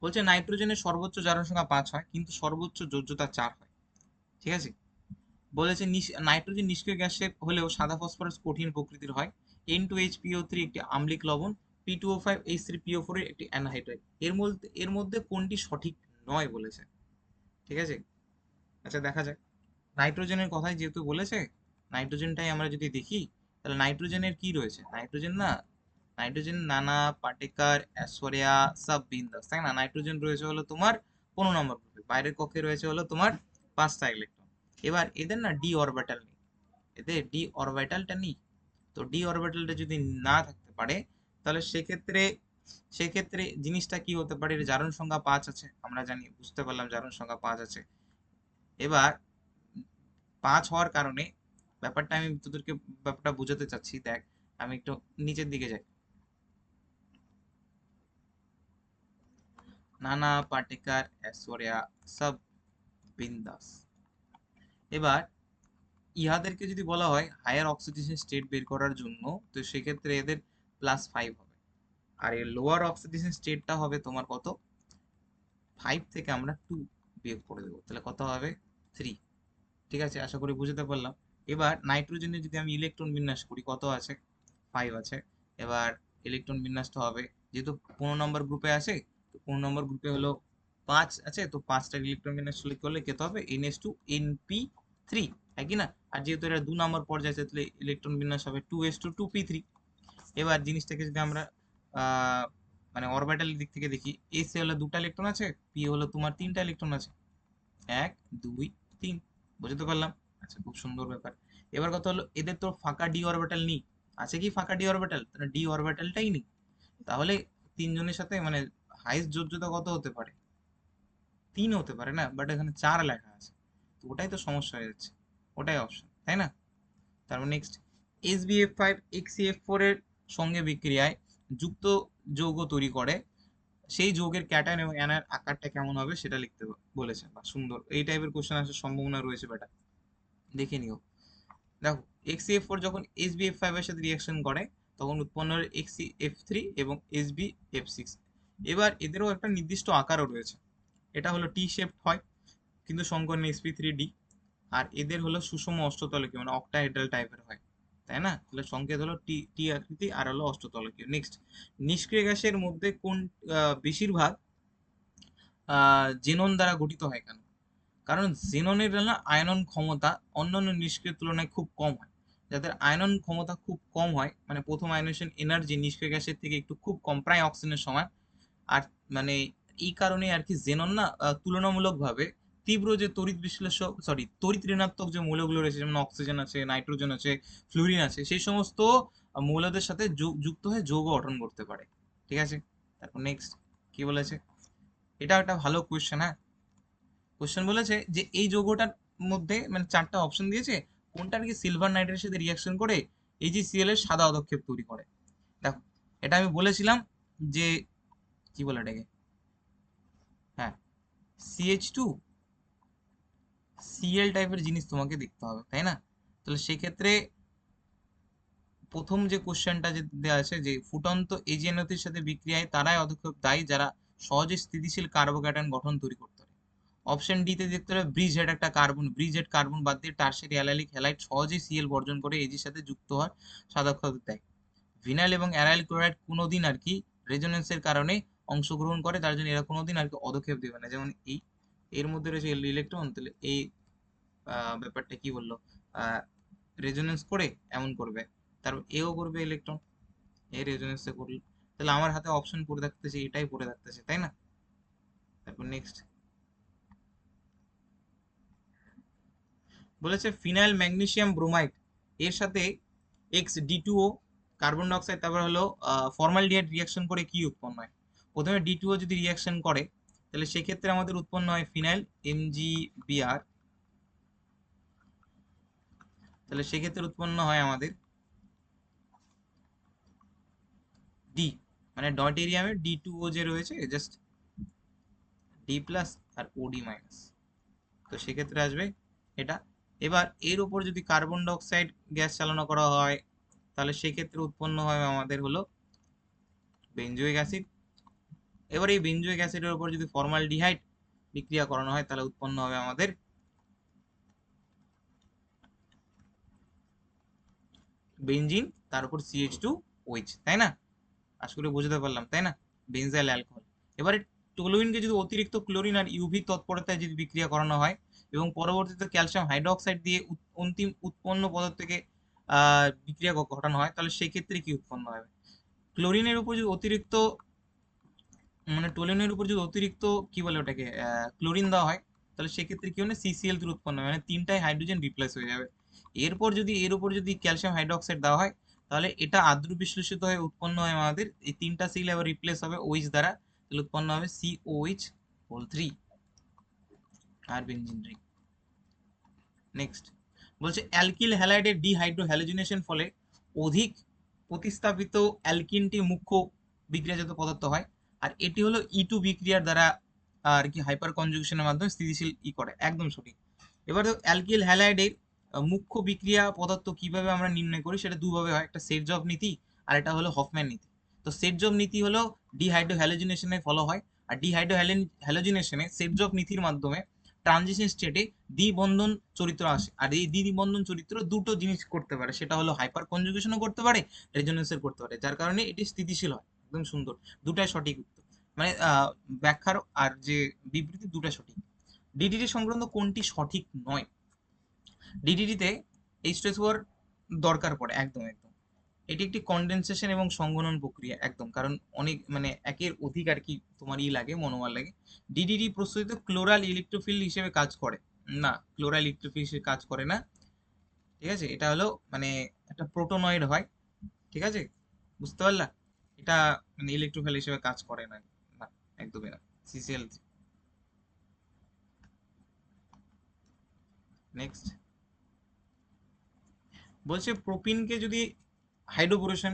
বলছে নাইট্রোজেনের সর্বোচ্চ জারণ সংখ্যা 5 হয়, কিন্তু সর্বোচ্চ যোজ্যতা 4 হয়। ঠিক আছে, বলেছে নাইট্রোজেন নিষ্ক্রিয় গ্যাসের হলেও সাদা ফসফরাস কঠিন প্রকৃতির হয়। N2HPO3 একটি আম্লিক লবণ, P2O5H3PO4 এর একটি অ্যানহাইড্রাইড। এর মধ্যে কোনটি সঠিক নয় বলেছে। ঠিক আছে, আচ্ছা দেখা যাক। নাইট্রোজেনের কথাই যেহেতু বলেছে, নাইট্রোজেনটাই আমরা যদি দেখি, তাহলে নাইট্রোজেনের কি রয়েছে? নাইট্রোজেন নানা পাটেকার অ্যাসোরিয়া সাব বিন্দাস, তাই না? নাইট্রোজেন রয়েছে হলো তোমার 15 নম্বর গ্রুপে, বাইরের কক্ষে রয়েছে হলো তোমার 5টা ইলেকট্রন। এবার এদের না ডি অরবিটাল নেই, এদের ডি অরবিটালটা নেই। তো ডি অরবিটালটা যদি না থাকতে পারে, তাহলে সেক্ষেত্রে জিনিসটা কি হতে পারে? এর জারণ সংখ্যা 5 আছে, আমরা জানি, বুঝতে পারলাম জারণ সংখ্যা 5 আছে। এবার 5 হওয়ার কারণে ব্যাপারটা আমি তোদেরকে ব্যাপারটা বোঝাতে চাচ্ছি, দেখ। আমি একটু নিচের দিকে যাই। নানা পাটেকার অ্যাসোরিয়া সব বিন্দাস। এবার ইহাদেরকে যদি বলা হয় হায়ার অক্সিডেশন স্টেট বের করার জন্য, তো সেক্ষেত্রে এদের +5 হবে। আর এর লোয়ার অক্সিডেশন স্টেটটা হবে তোমার কত? 5 থেকে আমরা 2 বিয়োগ করে দেবো, তাহলে কত হবে? 3। ঠিক আছে, আশা করি বুঝতে পারলাম। এবার নাইট্রোজেনে যদি আমি ইলেকট্রন বিন্যাস করি, কত আছে? 5 আছে। এবার ইলেকট্রন বিন্যাসটা হবে, যেহেতু 15 নম্বর গ্রুপে আছে, তো 15 নম্বর গ্রুপে হলো 5 আছে, তো 5টা ইলেকট্রন বিন্যাস করলে কত হবে? NH2NP3, হ্যাঁ কি না? আর যেহেতু এটা 2 নম্বর পর্যায়ে আছে, তাহলে ইলেকট্রন বিন্যাস হবে 2s2 2p3। এবার জিনিসটাকে যদি আমরা আহ মানে অরবিটাল দিক থেকে দেখি, এসে হলো 2টা ইলেকট্রন আছে, পি হলো তোমার 3টা ইলেকট্রন আছে, 1 2 3। বুঝতে পারলাম? আচ্ছা, খুব সুন্দর ব্যাপার। এবার কথা হলো, এদের তো ফাঁকা ডি অরবিটাল নেই। আছে কি ফাঁকা ডি অরবিটাল? তাহলে ডি অরবিটালটাই নেই। তাহলে তিনজনের সাথে মানে হাইস্ট যোজ্যতা কত হতে পারে? 3 হতে পারে না, বাট এখানে 4 লেখা আছে। তো ওটাই তো সমস্যা হয়ে যাচ্ছে, ওটাই অপশন, তাই না? তারপর নেক্সট, SbF5 XCF4 এর সঙ্গে বিক্রিয়ায় যুক্ত যৌগ তৈরি করে, সেই যৌগের ক্যাটায়ন এবং অ্যানায়ন আকারটা কেমন হবে সেটা লিখতে বলেছে। বা সুন্দর, এই টাইপের কোশ্চেন আসার সম্ভাবনা রয়েছে বেটা, দেখে নিও। দেখো, XCF4 যখন SbF5 এর সাথে রিয়াকশন করে, তখন উৎপন্ন হয় XCF3 এবং SbF6। এবার এদেরও একটা নির্দিষ্ট আকারও রয়েছে। এটা হলো টি শেপড হয়, কিন্তু সংকরণ sp3d। আর এদের হলো সুষম অষ্টতলকীয়, মানে অক্টাহেড্রাল টাইপের হয়, তাই না? তাহলে সংকেত হলো টি টি আকৃতি, আর হলো অষ্টতলকীয়। নেক্সট, নিষ্ক্রিয় গ্যাসের মধ্যে কোন বেশিরভাগ জেনন দ্বারা গঠিত হয় কেন? কারণ জেননের না আয়নন ক্ষমতা অন্যান্য নিষ্ক্রিয় তুলনায় খুব কম হয়। যাদের আয়নন ক্ষমতা খুব কম হয়, মানে প্রথম আয়নেশন এনার্জি নিষ্ক্রিয় গ্যাসের থেকে একটু খুব কম, প্রায় অক্সিজেনের সমান। আর মানে এই কারণে আর কি জেনন না তুলনামূলকভাবে তীব্র যে তড়িৎ বিশ্লেষক, সরি, তড়িৎ ঋণাত্মক যে মৌলগুলো রয়েছে, যেমন অক্সিজেন আছে, নাইট্রোজেন আছে, ফ্লুরিন আছে, সেই সমস্ত মৌলদের সাথে যুক্ত হয়ে যৌগ গঠন করতে পারে। ঠিক আছে, তারপর নেক্সট কি বলেছে? এটা একটা ভালো কোয়েশ্চেন, হ্যাঁ। কোশ্চেন বলেছে যে এই যৌগটার মধ্যে মানে 4টা অপশন দিয়েছে, কোনটা আর কি সিলভার নাইট্রেটের সাথে রিয়াকশন করে AgCl এর সাদা অধক্ষেপ তৈরি করে। দেখো, এটা আমি বলেছিলাম যে কি বলে এটাকে, হ্যাঁ, CH2 Cl টাইপের জিনিস তোমাকে দেখতে হবে, তাই না? তাহলে সেক্ষেত্রে প্রথম যে কোশ্চেনটা যে দেওয়া আছে, যে ফুটন্ত এজিএনওর সাথে বিক্রিয়ায় তারাই অধক্ষেপ দায়ী যারা সহজে স্থিতিশীল কার্বোক্যাটায়ন গঠন তৈরি করতে পারে। অপশন ডি তে দেখতে হবে ব্রিজ হেড একটা কার্বন, ব্রিজ হেড কার্বন বাদ দিয়ে টারশিয়ারি অ্যালাইলিক হ্যালাইড সহজেই সিএল বর্জন করে এজির সাথে যুক্ত হওয়ার সাদক্ষতা দেয়। ভিনাইল এবং অ্যারাইল ক্লোরাইড কোনোদিন আর কি রেজোনেন্সের কারণে অংশগ্রহণ করে, তার জন্য এরা কোনোদিন আর কি অধক্ষেপ দেবে না। যেমন এই এর মধ্যে রয়েছে ইলেকট্রন, তাহলে এই ব্যাপারটা কি বললো, রেজোনেন্স করে এমন করবে। তারপর এও করবে ইলেকট্রন, এ রেজোনেন্সে করলো। তাহলে আমার হাতে অপশন পড়ে থাকতেছে, এটাই পড়ে থাকতেছে, তাই না? তারপর নেক্সট, বলেছে ফিনাইল ম্যাগনেসিয়াম ব্রোমাইড এর সাথে XD2O কার্বন ডাইঅক্সাইড তারপর হলো ফর্মালডিহাইড রিয়াকশন করে কি উৎপন্ন হয়। প্রথমে D2O যদি রিয়াকশন করে তাহলে সেক্ষেত্রে আমাদের উৎপন্ন হয় ফিনাইল MgBr, তাহলে সেক্ষেত্রে উৎপন্ন হয় আমাদের ডি, মানে ডটেরিয়ামের D2O যে রয়েছে জাস্ট ডি প্লাস আর ওডি মাইনাস, তো সেক্ষেত্রে আসবে এটা। এবার এর উপর যদি কার্বন ডাইঅক্সাইড গ্যাস চালনা করা হয় তাহলে সেক্ষেত্রে উৎপন্ন হয় আমাদের হলো বেনজোইক অ্যাসিড। এবার এই বেনজোইক অ্যাসিডের উপর যদি ফর্মালডিহাইড বিক্রিয়া করানো হয় তাহলে উৎপন্ন হবে আমাদের বেনজিন, তার উপর CH2OH, তাই না? আশা করি বুঝতে পারলাম, তাই না? Benzyl alcohol. এবারে টলুইনকে যদি অতিরিক্ত ক্লোরিন আর ইউভি তৎপরতায় যদি বিক্রিয়া করানো হয় এবং পরবর্তীতে ক্যালসিয়াম হাইড্রোক্সাইড দিয়ে অন্তিম উৎপন্ন পদার্থকে বিক্রিয়া ঘটানো হয় তাহলে সেক্ষেত্রে কি উৎপন্ন হবে? ক্লোরিনের উপর যদি অতিরিক্ত মানে টলুইনের উপর যদি অতিরিক্ত কি বলে ওটাকে ক্লোরিন দেওয়া হয় তাহলে সেক্ষেত্রে কি হবে? CCl3 উৎপন্ন হবে, মানে তিনটায় হাইড্রোজেন রিপ্লেস হয়ে যাবে। এরপর যদি এর উপর যদি ক্যালসিয়াম হাইড্রোক্সাইড দেওয়া হয় তাহলে এটা আদ্র বিশ্লেষিত হয়ে উৎপন্ন হয় আমাদের এই তিনটা সিল আবার রিপ্লেস হবে OH দ্বারা, তাহলে উৎপন্ন হবে COH3 আর বেনজিন রিং। নেক্সট বলছে অ্যালকিল হ্যালাইডের ডিহাইড্রো হ্যালোজিনেশন ফলে অধিক প্রতিস্থাপিত অ্যালকিনটি মুখ্য বিক্রিয়াজাত পদার্থ হয়, আর এটি হলো E2 বিক্রিয়ার দ্বারা আর কি হাইপার কনজুগেশনের মাধ্যমে স্থিতিশীল করে, একদম সঠিক। এবার অ্যালকিল হ্যালাইডের মুখ্য বিক্রিয়া পদার্থ কিভাবে আমরা নির্ণয় করি সেটা দুভাবে হয়, একটা সেটজব নীতি আর এটা হলো হফম্যান নীতি। তো সেটজব নীতি হলো ডিহাইড্রো হ্যালোজিনেশনে ফলো হয়, আর ডিহাইড্রো হ্যালোজিনেশনে সেটজব নীতির মাধ্যমে ট্রানজিশন স্টেটে দ্বিবন্ধন চরিত্র আসে, আর এই দ্বিবন্ধন চরিত্র দুটো জিনিস করতে পারে, সেটা হলো হাইপার কনজুগেশনও করতে পারে, রেজোনেন্সের করতে পারে, যার কারণে এটি স্থিতিশীল হয়। একদম সুন্দর, দুটাই সঠিক উত্তর, মানে ব্যাখ্যার আর যে বিবৃতি দুটা সঠিক। ডিডিটি সংক্রান্ত কোনটি সঠিক নয়? ডিডিটিতে H2SO4 দরকার পড়ে, একদম একদম। এটি একটি কনডেনসেশন এবং সংঘনন প্রক্রিয়া, একদম, কারণ অনেক মানে একের অধিক আর কি তোমার লাগে মনোমার লাগে। ডিডিটি প্রস্তুত ক্লোরাল ইলেকট্রোফিল হিসেবে কাজ করে না, ক্লোরাল ইলেকট্রোফিল হিসেবে কাজ করে না, ঠিক আছে? এটা হলো মানে একটা প্রোটোনয়েড হয়, ঠিক আছে? বুঝতে পারলা? এটা মানে ইলেকট্রোফিল হিসেবে কাজ করে না, না একদমই না। CCl3। নেক্সট বলছে প্রোপিনকে যদি হাইড্রোবোরেশন,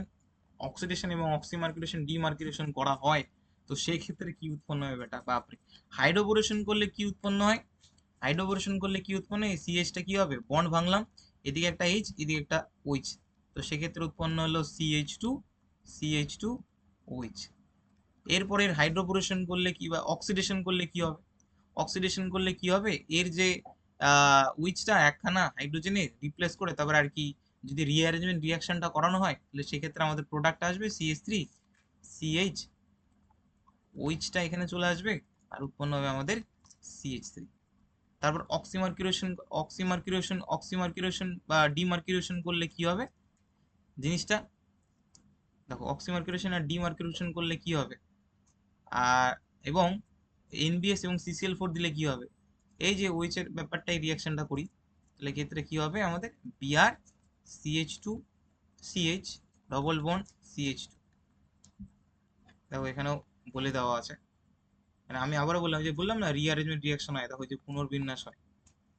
অক্সিডেশন এবং অক্সিমার্কুলেশন ডিমার্কুলেশন করা হয় তো সেই ক্ষেত্রে কি উৎপন্ন হবে বেটা? বাপরে, হাইড্রোবোরেশন করলে কি উৎপন্ন হয়? হাইড্রোবোরেশন করলে কি উৎপন্ন হয়? CH টা কি হবে? বন্ড ভাঙলাম, এদিকে একটা H এদিকে একটা OH, তো সেক্ষেত্রে উৎপন্ন হলো CH2OH। এরপরে হাইড্রোবোরেশন করলে কি বা অক্সিডেশন করলে কি হবে? অক্সিডেশন করলে কি হবে? এর যে উইচটা একখানা হাইড্রোজেনে রিপ্লেস করে তারপর আর কি যদি রিঅ্যারেঞ্জমেন্ট রিয়াকশনটা করানো হয় তাহলে সেক্ষেত্রে আমাদের প্রোডাক্ট আসবে CH3CH, উইচটা এখানে চলে আসবে আর উৎপন্ন হবে আমাদের CH3। তারপর অক্সিমার্কুলেশন বা ডিমার্কুলেশন করলে কি হবে জিনিসটা? দেখো অক্সিমার্কুলেশন আর ডিমার্কুলেশন করলে কি হবে, আর এবং NBS এবং CCl4 দিলে কি হবে? এই যে OH এর ব্যাপারটা এই রিয়াকশনটা করি তাহলে ক্ষেত্রে কি হবে আমাদের? Br CH2 CH double bond CH2। দেখো এখানেও বলে দেওয়া আছে, মানে আমি আবারও বললাম, যে বললাম না রিঅ্যারেঞ্জমেন্ট রিয়াকশন হয়, দেখো যে পুনর্বিন্যাস হয়,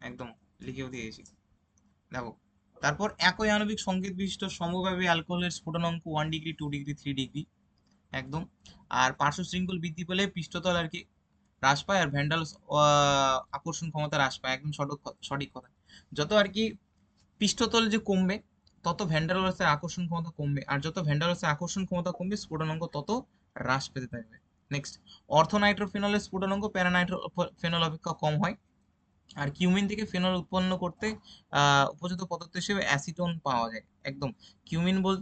একদম লিখেও দিয়েছি। দেখো তারপর একই আণবিক সংকেত বিশিষ্ট সমভাবে অ্যালকোহলের স্ফুটনাঙ্ক 1 ডিগ্রি 2 ডিগ্রি 3 ডিগ্রি, একদম। আর পার্শ্ব শৃঙ্খল বৃদ্ধি পেলে পৃষ্ঠতল আর কি হ্রাস পায় আর ভ্যান্ডাল আকর্ষণ ক্ষমতা হ্রাস পায়, একদম সঠিক কথা। যত আর কি পৃষ্ঠতল যে কমবে তত ভ্যান্ডারওয়ালসের আকর্ষণ ক্ষমতা কমবে, আর যত ভ্যান্ডারওয়ালসের আকর্ষণ ক্ষমতা কমবে স্ফুটনাঙ্ক তত হ্রাস পেতে থাকবে। নেক্সট, অর্থনাইট্রোফেনলের স্ফুটনাঙ্ক প্যারানাইট্রোফেনল অপেক্ষা কম হয়, আর কিউমিন থেকে ফেনল উৎপন্ন করতে উপযুক্ত পদার্থ হিসেবে অ্যাসিটোন পাওয়া যায়, একদম। কিউমিন বল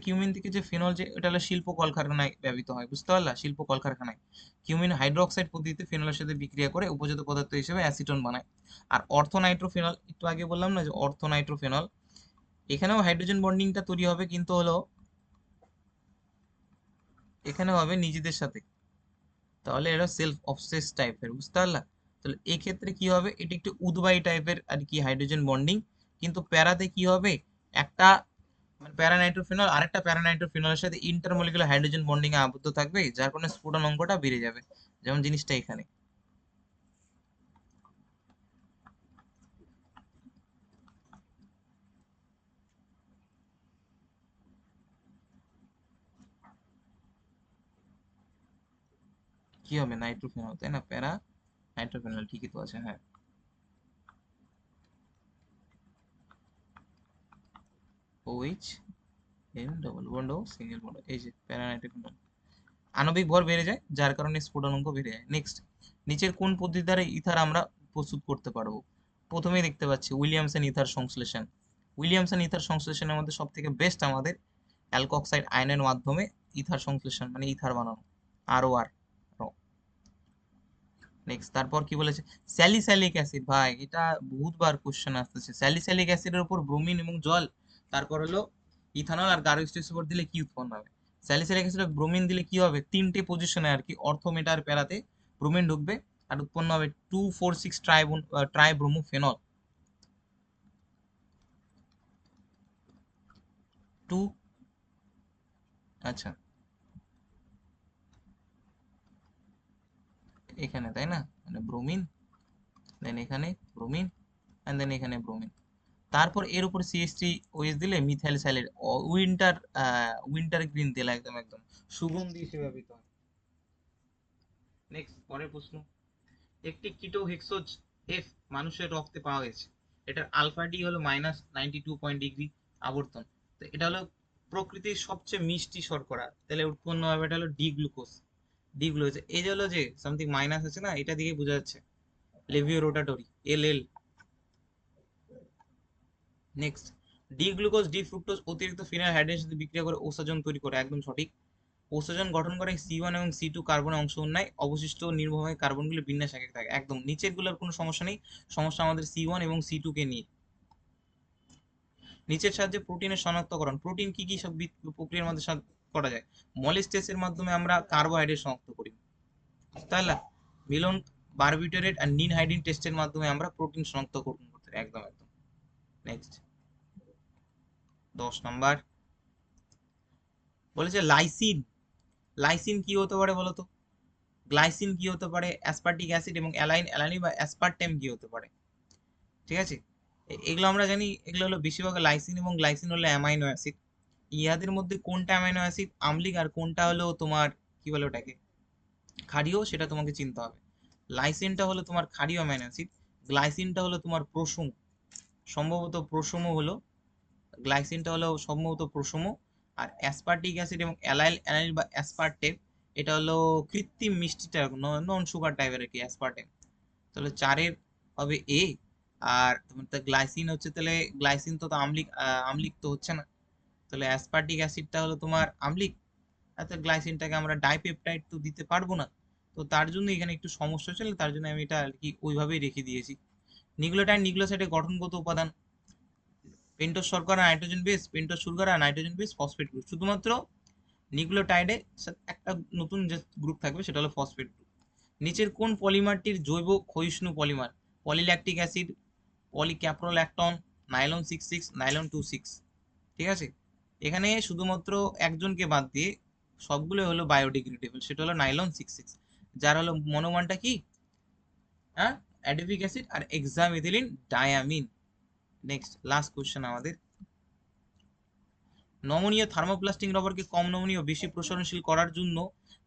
কিউমিন থেকে যে ফেনল, যে এটা হলো শিল্প কলকারখানায় ব্যবহৃত হয়, বুঝতে পারলা? শিল্প কলকারখানায় কিউমিন হাইড্রোক্সাইড পদ্ধতিতে ফেনলের সাথে বিক্রিয়া করে উপযুক্ত পদার্থ হিসেবে অ্যাসিটোন বানায়। আর অর্থনাইট্রোফেনল, একটু আগে বললাম না যে অর্থনাইট্রোফেনল, এখানেও হাইড্রোজেন বন্ডিংটা তৈরি হবে কিন্তু হলো এখানে হবে নিজেদের সাথে, তাহলে এটা সেলফ অবসেস টাইপের, বুঝতে পারলা? তাহলে এক্ষেত্রে কি হবে, এটা একটু উদ্বায়ী টাইপের আর কি হাইড্রোজেন বন্ডিং, কিন্তু প্যারাতে কি হবে, একটা মানে প্যারানাইট্রোফেনল আরেকটা প্যারানাইট্রোফেনলের সাথে ইন্টারমলিকুলার হাইড্রোজেন বন্ডিং এ আবদ্ধ থাকবে, যার কারণে স্ফুটন অঙ্কটা বেড়ে যাবে, যেমন জিনিসটা এখানে। কি হবে, নাইট্রোফেনল তাই না, প্যারা নাইট্রোফেনল ঠিকই তো আছে, হ্যাঁ। OH N ডবল বন্ড ও সিঙ্গেল বন্ড, এই যে প্যারা নাইট্রোফেনল, আণবিক ভর বেড়ে যায়, যার কারণে স্ফুটনাঙ্ক বেড়ে যায়। নেক্সট, নিচের কোন পদ্ধতি দ্বারা ইথার আমরা প্রস্তুত করতে পারবো? প্রথমেই দেখতে পাচ্ছি উইলিয়ামসন ইথার সংশ্লেষণ। উইলিয়ামসন ইথার সংশ্লেষণের মধ্যে সব থেকে বেস্ট আমাদের অ্যালকক্সাইড আয়নের মাধ্যমে ইথার সংশ্লেষণ মানে ইথার বানানো, ROR। নেক্সট, তারপর কি বলেছে, স্যালিসাইলিক অ্যাসিড, ভাই এটা বহুতবার কোশ্চেন আসতেছে, স্যালিসাইলিক অ্যাসিডের উপর ব্রোমিন এবং জল, তারপর হলো ইথানল আর গার্হস্থ্য উপর দিলে কি উৎপন্ন হবে? স্যালিসাইলিক অ্যাসিড ব্রোমিন দিলে কি হবে, তিনটে পজিশনে আর কি অর্থোমেটার প্যারাতে ব্রোমিন ঢুকবে, আর উৎপন্ন হবে 2,4,6 ট্রাইব্রোমোফেনল। টু, আচ্ছা এখানে তাই না, মানে ব্রোমিন, দেন এখানে ব্রোমিন, এন্ড দেন এখানে ব্রোমিন, তারপর এর উপর CH3 OH দিলে মিথাইল স্যালাইড, উইন্টার উইন্টার গ্রিন তেল, একদম একদম সুগন্ধি হিসেবে ব্যবহৃত হয়। নেক্সট, পরের প্রশ্ন, একটি কিটো হেক্সোজ এফ মানুষের রক্তে পাওয়া গেছে, এটার আলফা ডি হলো -92 ডিগ্রি আবর্তন, তো এটা হলো প্রকৃতির সবচেয়ে মিষ্টি শর্করা, তাহলে উৎপন্ন হবে এটা হলো ডি গ্লুকোজ। ডি গ্লুকোজ, এই যে হলো যে সামথিং মাইনাস আছে না, এটা দিকে বোঝা যাচ্ছে, লেভিও rotary, LL। Next, D glucose D fructose অতিরিক্ত ফিনাইল হাইড্রেটের সাথে বিক্রিয়া করে ওসাজন তৈরি করে, একদম সঠিক। ওসাজন গঠন করে C1 এবং C2 কার্বনের অংশ নেয়, অবশিষ্ট নির্ভরভাবে কার্বনগুলো বিন্যাস একে থাকে, একদম নিচের গুলোর কোনো সমস্যা নেই, সমস্যা আমাদের C1 এবং C2 কে নিয়ে। নিচের সাহায্যে প্রোটিনের শনাক্তকরণ, প্রোটিন কি কি সব প্রক্রিয়ার মধ্যে করা যায়? মলিস্টেসের মাধ্যমে আমরা কার্বোহাইড্রেট শনাক্ত করি, তাহলে মিলন বারবিউটারেট আর নিনহাইডিন টেস্টের মাধ্যমে আমরা প্রোটিন শনাক্তকরণ করতে পারি, একদম একদম। নেক্সট, 10 নম্বর বলেছে লাইসিন, লাইসিন কি হতে পারে বলতো, গ্লাইসিন কি হতে পারে, অ্যাসপার্টিক অ্যাসিড, এবং অ্যালাইন অ্যালানি বা অ্যাসপারটেম কি হতে পারে? ঠিক আছে, এগুলো আমরা জানি, এগুলো হলো বেশিরভাগ লাইসিন এবং গ্লাইসিন হলো অ্যামাইনো অ্যাসিড, ইহাদের মধ্যে কোনটা অ্যামাইনো অ্যাসিড আম্লিক আর কোনটা হলো তোমার কি বলে ওটাকে ক্ষারীয়, সেটা তোমাকে চিনতে হবে। লাইসিনটা হলো তোমার ক্ষারীয় অ্যামাইনো অ্যাসিড, গ্লাইসিনটা হলো তোমার প্রোসোম, সম্ভবত প্রোসোমো হলো, গ্লাইসিনটা হলো সম্ভবত প্রোসোমো, আর অ্যাসপার্টিক অ্যাসিড এবং অ্যালাইল অ্যালানিন বা অ্যাসপারটেম, এটা হলো কৃত্রিম মিষ্টিটা, নন সুগার টাইপের আর কি অ্যাসপারটেম। তাহলে 4-এর হবে A। আর তোমার তো গ্লাইসিন হচ্ছে, তাহলে গ্লাইসিন তো আম্লিক, আম্লিক তো হচ্ছে না, তাহলে অ্যাসপার্টিক অ্যাসিডটা হলো তোমার আম্লিক, আর তো গ্লাইসিনটাকে আমরা ডাইপেপটাইড তো দিতে পারবো না, তো তার জন্য এখানে একটু সমস্যা ছিল, তার জন্য আমি এটা আর কি ওইভাবেই রেখে দিয়েছি। নিউক্লিওটাইড নিউক্লিওসাইডের গঠনগত উপাদান, পেন্টোজ শর্করা নাইট্রোজেন বেস, পেন্টোজ শর্করা নাইট্রোজেন বেস, ফসফেট গ্রুপ, শুধুমাত্র নিউক্লিওটাইডে একটা নতুন যে গ্রুপ থাকবে সেটা হলো ফসফেট গ্রুপ। নিচের কোন পলিমারটির জৈব ক্ষয়িষ্ণু polymer? Polylactic acid, polycaprolactone, nylon 66, nylon 26। ঠিক আছে, এখানে শুধুমাত্র একজনকে বাদ দিয়ে সবগুলো হলো বায়োডিগ্রেডেবল, সেটা হলো নাইলন 66, যার হলো মনোমানটা কি, হ্যাঁ, অ্যাডিপিক অ্যাসিড আর এক্সামিথিলিন ডায়ামিন। নেক্সট, লাস্ট কোশ্চেন আমাদের, নমনীয় থার্মোপ্লাস্টিক রবারকে কম নমনীয় বেশি প্রসারণশীল করার জন্য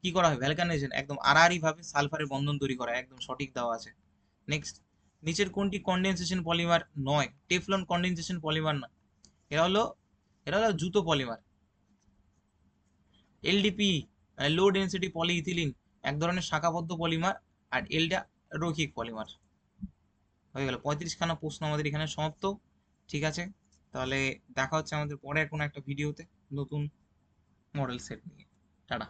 কি করা হয়? ভ্যালকানাইজেশন, একদম আড়াআড়ি ভাবে সালফারের বন্ধন তৈরি করা, একদম সঠিক দেওয়া আছে। নেক্সট, নিচের কোনটি কনডেনসেশন পলিমার নয়? টেফলন কনডেনসেশন পলিমার না, এরা হলো এরা হলো জুতো পলিমার। LDPE লো ডেন্সিটি পলিইথিলিন এক ধরনের শাখাবদ্ধ পলিমার, আর এলটা রৈখিক পলিমার। হয়ে গেল 35খানা প্রশ্ন আমাদের এখানে সমাপ্ত। ঠিক আছে, তাহলে দেখা হচ্ছে আমাদের পরের কোনো একটা ভিডিওতে নতুন মডেল সেট নিয়ে। টাটা।